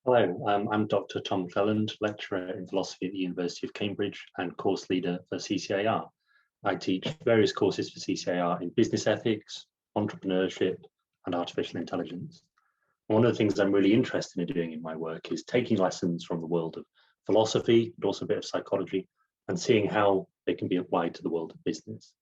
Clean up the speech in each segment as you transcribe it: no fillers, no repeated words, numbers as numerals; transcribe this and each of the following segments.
Hello, I'm Dr. Tom Mcclelland, lecturer in philosophy at the University of Cambridge and course leader for CCAR. I teach various courses for CCAR in business ethics, entrepreneurship, and artificial intelligence. One of the things I'm really interested in doing in my work is taking lessons from the world of philosophy, but also a bit of psychology, and seeing how they can be applied to the world of business.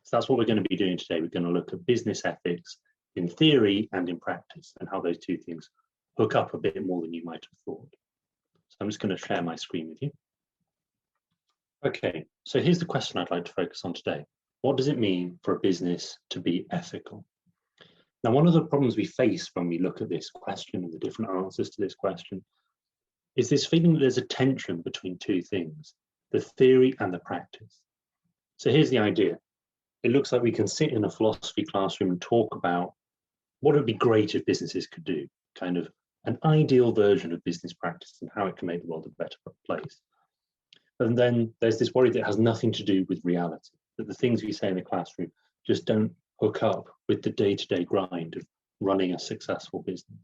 So that's what we're going to be doing today. We're going to look at business ethics in theory and in practice, and how those two things hook up a bit more than you might have thought. So I'm just going to share my screen with you. Okay, so here's the question I'd like to focus on today. What does it mean for a business to be ethical? Now, one of the problems we face when we look at this question and the different answers to this question is this feeling that there's a tension between two things, the theory and the practice. So here's the idea. It looks like we can sit in a philosophy classroom and talk about what would be great if businesses could do, kind of an ideal version of business practice and how it can make the world a better place. And then there's this worry that it has nothing to do with reality, that the things we say in the classroom just don't hook up with the day-to-day grind of running a successful business.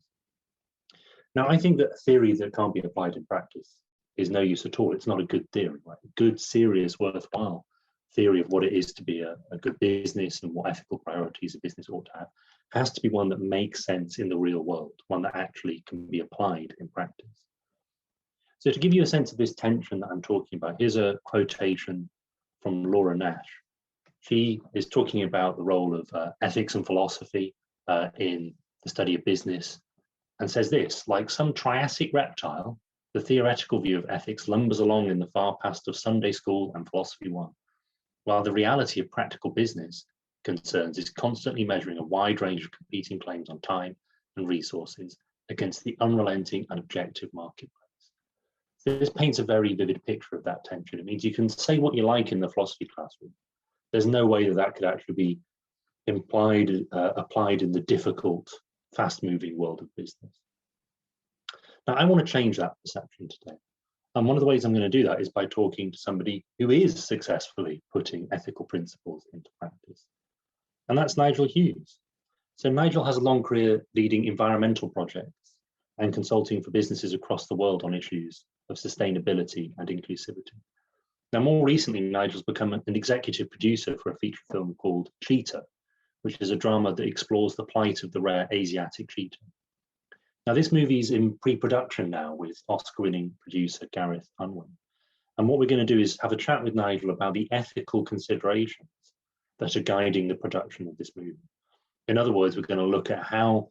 Now, I think that a theory that can't be applied in practice is no use at all. It's not a good theory, right? A good, serious, worthwhile theory of what it is to be a good business and what ethical priorities a business ought to have has to be one that makes sense in the real world, one that actually can be applied in practice. So to give you a sense of this tension that I'm talking about, here's a quotation from Laura Nash. She is talking about the role of ethics and philosophy in the study of business, and says this: like some Triassic reptile, the theoretical view of ethics lumbers along in the far past of Sunday school and philosophy 1, while the reality of practical business concerns is constantly measuring a wide range of competing claims on time and resources against the unrelenting and objective marketplace. So this paints a very vivid picture of that tension. It means you can say what you like in the philosophy classroom. There's no way that that could actually be applied in the difficult, fast-moving world of business. Now, I want to change that perception today. And one of the ways I'm going to do that is by talking to somebody who is successfully putting ethical principles into practice. And that's Nigel Hughes. So Nigel has a long career leading environmental projects and consulting for businesses across the world on issues of sustainability and inclusivity. Now, more recently, Nigel's become an executive producer for a feature film called Cheetah, which is a drama that explores the plight of the rare Asiatic cheetah. Now, this movie's in pre-production now with Oscar-winning producer Gareth Unwin. And what we're going to do is have a chat with Nigel about the ethical considerations that are guiding the production of this movie. In other words, we're going to look at how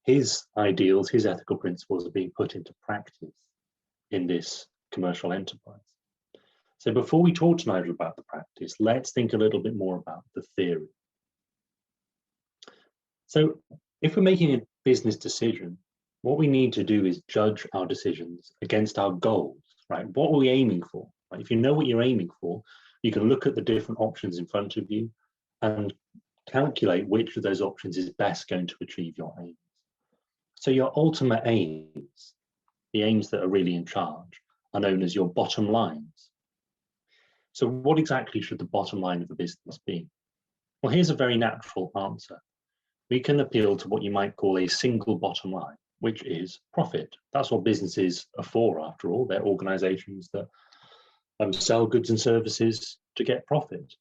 his ideals, his ethical principles are being put into practice in this commercial enterprise. So before we talk to Nigel about the practice, let's think a little bit more about the theory. So if we're making a business decision, what we need to do is judge our decisions against our goals, right? What are we aiming for? Right? If you know what you're aiming for, you can look at the different options in front of you and calculate which of those options is best going to achieve your aims. So your ultimate aims, the aims that are really in charge, are known as your bottom lines. So what exactly should the bottom line of a business be? Well, here's a very natural answer. We can appeal to what you might call a single bottom line, which is profit. That's what businesses are for, after all. They're organizations that sell goods and services to get profit.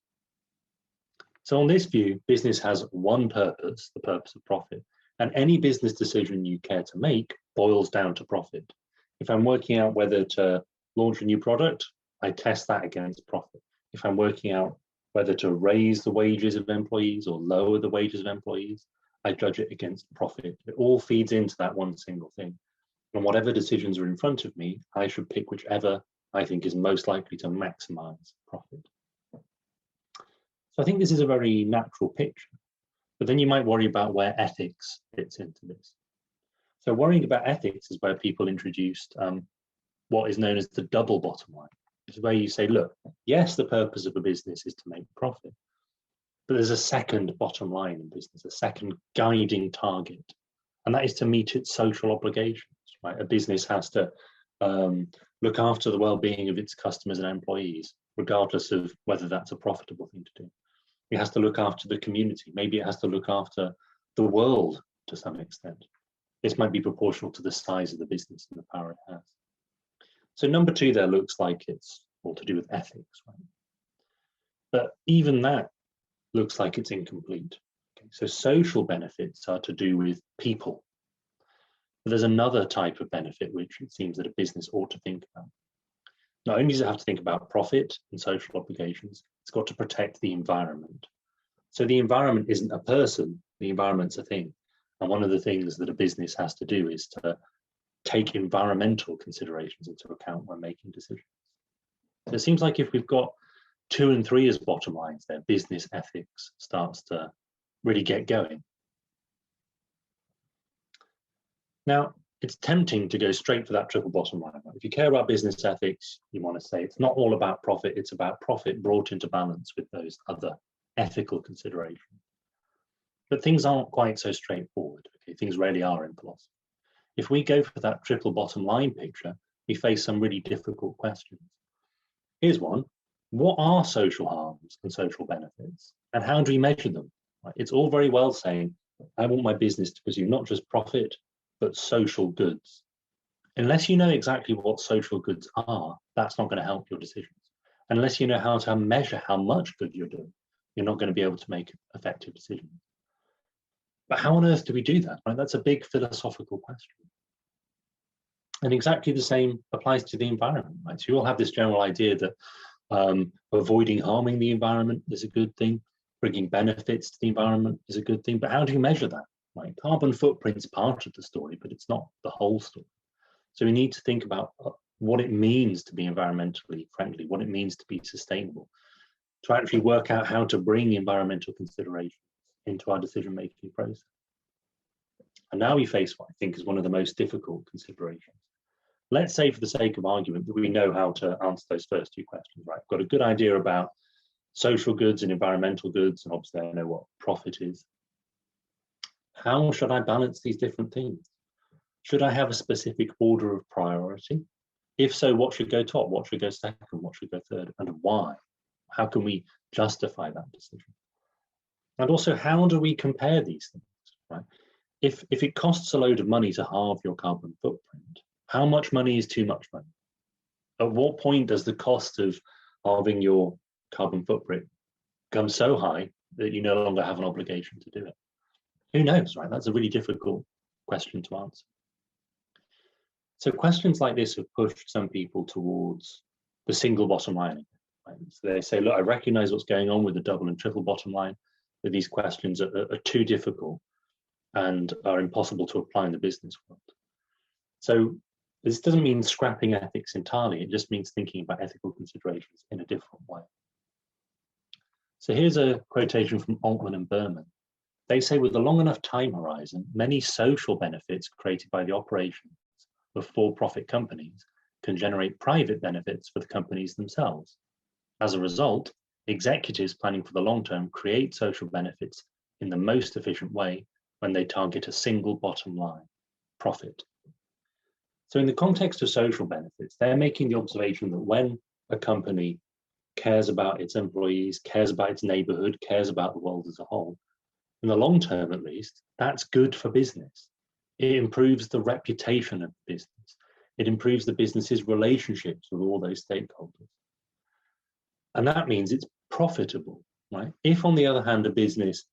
So on this view, business has one purpose, the purpose of profit, and any business decision you care to make boils down to profit. If I'm working out whether to launch a new product, I test that against profit. If I'm working out whether to raise the wages of employees or lower the wages of employees, I judge it against profit. It all feeds into that one single thing. And whatever decisions are in front of me, I should pick whichever I think is most likely to maximize profit. So I think this is a very natural picture, but then you might worry about where ethics fits into this. So worrying about ethics is where people introduced what is known as the double bottom line. It's where you say, look, yes, the purpose of a business is to make profit, but there's a second bottom line in business, a second guiding target, and that is to meet its social obligations, right? A business has to look after the well-being of its customers and employees, regardless of whether that's a profitable thing to do. It has to look after the community. Maybe it has to look after the world to some extent. This might be proportional to the size of the business and the power it has. So number 2 there looks like it's all to do with ethics, right? But even that looks like it's incomplete. Okay, so social benefits are to do with people. But there's another type of benefit which it seems that a business ought to think about. Not only does it have to think about profit and social obligations, it's got to protect the environment. So the environment isn't a person, the environment's a thing. And one of the things that a business has to do is to take environmental considerations into account when making decisions. So it seems like if we've got 2 and 3 as bottom lines there, business ethics starts to really get going. Now, it's tempting to go straight for that triple bottom line. If you care about business ethics, you want to say it's not all about profit, it's about profit brought into balance with those other ethical considerations. But things aren't quite so straightforward. Okay, things rarely are in philosophy. If we go for that triple bottom line picture, we face some really difficult questions. Here's one. What are social harms and social benefits? And how do we measure them? Right? It's all very well saying, I want my business to pursue not just profit, but social goods. Unless you know exactly what social goods are, that's not going to help your decisions. Unless you know how to measure how much good you're doing, you're not going to be able to make effective decisions. But how on earth do we do that? Right? That's a big philosophical question. And exactly the same applies to the environment. Right? So you all have this general idea that avoiding harming the environment is a good thing, bringing benefits to the environment is a good thing. But how do you measure that? Right? Carbon footprint is part of the story, but it's not the whole story. So we need to think about what it means to be environmentally friendly, what it means to be sustainable, to actually work out how to bring environmental considerations into our decision-making process. And now we face what I think is one of the most difficult considerations. Let's say, for the sake of argument, that we know how to answer those first 2 questions, right? I've got a good idea about social goods and environmental goods, and obviously I know what profit is. How should I balance these different things? Should I have a specific order of priority? If so, what should go top? What should go second? What should go third? And why? How can we justify that decision? And also, how do we compare these things, right? If it costs a load of money to halve your carbon footprint, how much money is too much money? At what point does the cost of halving your carbon footprint become so high that you no longer have an obligation to do it? Who knows, right? That's a really difficult question to answer. So questions like this have pushed some people towards the single bottom line. Right? So they say, look, I recognize what's going on with the double and triple bottom line, but these questions are too difficult and are impossible to apply in the business world. So this doesn't mean scrapping ethics entirely. It just means thinking about ethical considerations in a different way. So here's a quotation from Altman and Berman. They say, with a long enough time horizon, many social benefits created by the operations of for-profit companies can generate private benefits for the companies themselves. As a result, executives planning for the long term create social benefits in the most efficient way when they target a single bottom line, profit. So in the context of social benefits, they're making the observation that when a company cares about its employees, cares about its neighborhood, cares about the world as a whole, in the long term at least, that's good for business. It improves the reputation of the business. It improves the business's relationships with all those stakeholders. And that means it's profitable, right? If, on the other hand, a business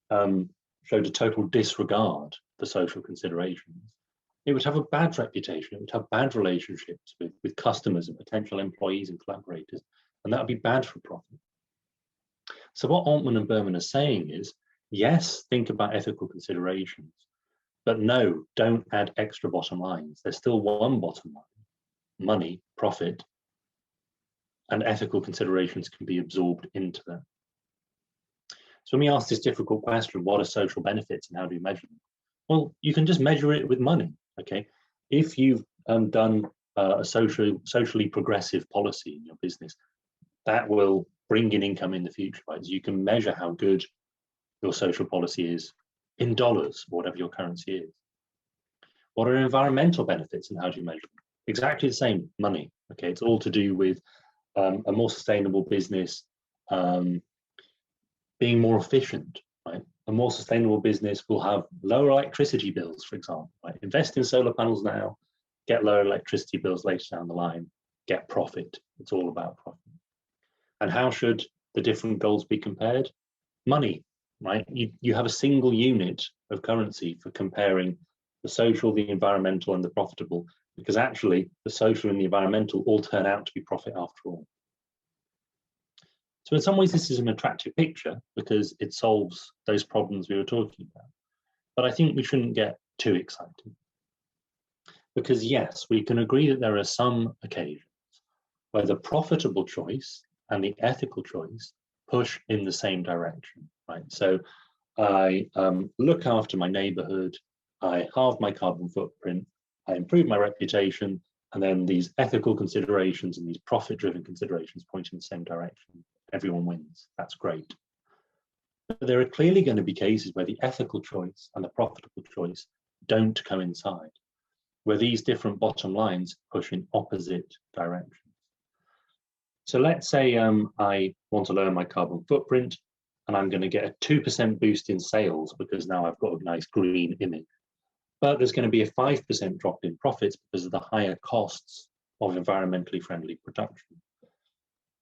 showed a total disregard for social considerations, it would have a bad reputation. It would have bad relationships with customers and potential employees and collaborators, and that would be bad for profit. So what Altman and Berman are saying is, yes, think about ethical considerations, but no, don't add extra bottom lines. There's still one bottom line, money, profit, and ethical considerations can be absorbed into that. So when we ask this difficult question, what are social benefits and how do you measure them? Well, you can just measure it with money, okay? If you've done a socially progressive policy in your business, that will bring in income in the future, right? So you can measure how good your social policy is in dollars, whatever your currency is. What are environmental benefits and how do you measure them? Exactly the same, money, okay? It's all to do with a more sustainable business, being more efficient, right? a more sustainable business will have lower electricity bills, for example. Right? Invest in solar panels now, get lower electricity bills later down the line, get profit. It's all about profit. And how should the different goals be compared? Money, right? You have a single unit of currency for comparing the social, the environmental, and the profitable, because actually the social and the environmental all turn out to be profit after all. So in some ways, this is an attractive picture because it solves those problems we were talking about. But I think we shouldn't get too excited. Because yes, we can agree that there are some occasions where the profitable choice and the ethical choice push in the same direction, right? So I look after my neighborhood, I halve my carbon footprint, I improve my reputation, and then these ethical considerations and these profit-driven considerations point in the same direction. Everyone wins. That's great. But there are clearly going to be cases where the ethical choice and the profitable choice don't coincide, where these different bottom lines push in opposite directions. So let's say I want to lower my carbon footprint and I'm going to get a 2% boost in sales because now I've got a nice green image. But there's going to be a 5% drop in profits because of the higher costs of environmentally friendly production.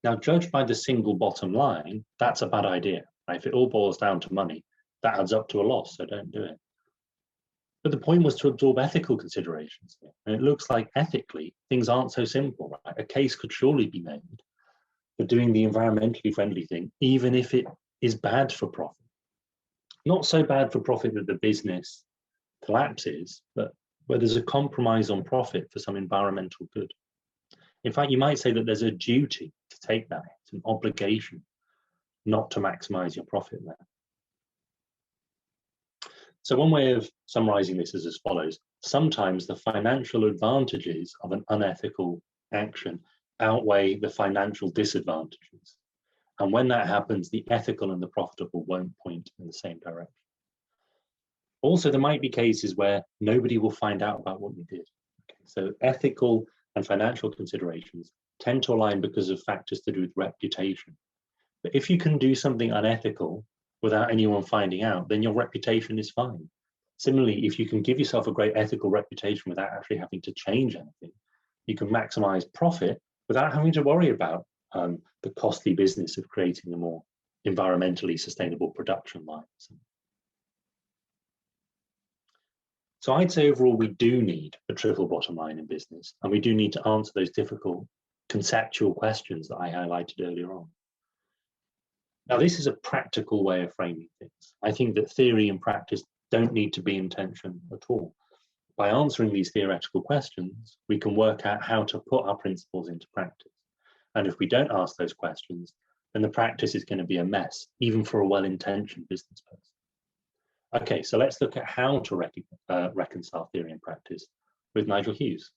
Now, judged by the single bottom line, that's a bad idea. Right? If it all boils down to money, that adds up to a loss, so don't do it. But the point was to absorb ethical considerations here. And it looks like ethically, things aren't so simple. Right? A case could surely be made for doing the environmentally friendly thing, even if it is bad for profit. Not so bad for profit that the business collapses, but where there's a compromise on profit for some environmental good. In fact, you might say that there's a duty to take that. It's an obligation not to maximize your profit there. So one way of summarizing this is as follows. Sometimes the financial advantages of an unethical action outweigh the financial disadvantages. And when that happens, the ethical and the profitable won't point in the same direction. Also, there might be cases where nobody will find out about what you did. Okay, so ethical and financial considerations tend to align because of factors to do with reputation. But if you can do something unethical without anyone finding out, then your reputation is fine. Similarly, if you can give yourself a great ethical reputation without actually having to change anything, you can maximize profit without having to worry about the costly business of creating a more environmentally sustainable production lines. So I'd say overall, we do need a triple bottom line in business, and we do need to answer those difficult conceptual questions that I highlighted earlier on. Now, this is a practical way of framing things. I think that theory and practice don't need to be in tension at all. By answering these theoretical questions, we can work out how to put our principles into practice. And if we don't ask those questions, then the practice is going to be a mess, even for a well-intentioned business person. Okay, so let's look at how to reconcile theory and practice with Nigel Hughes.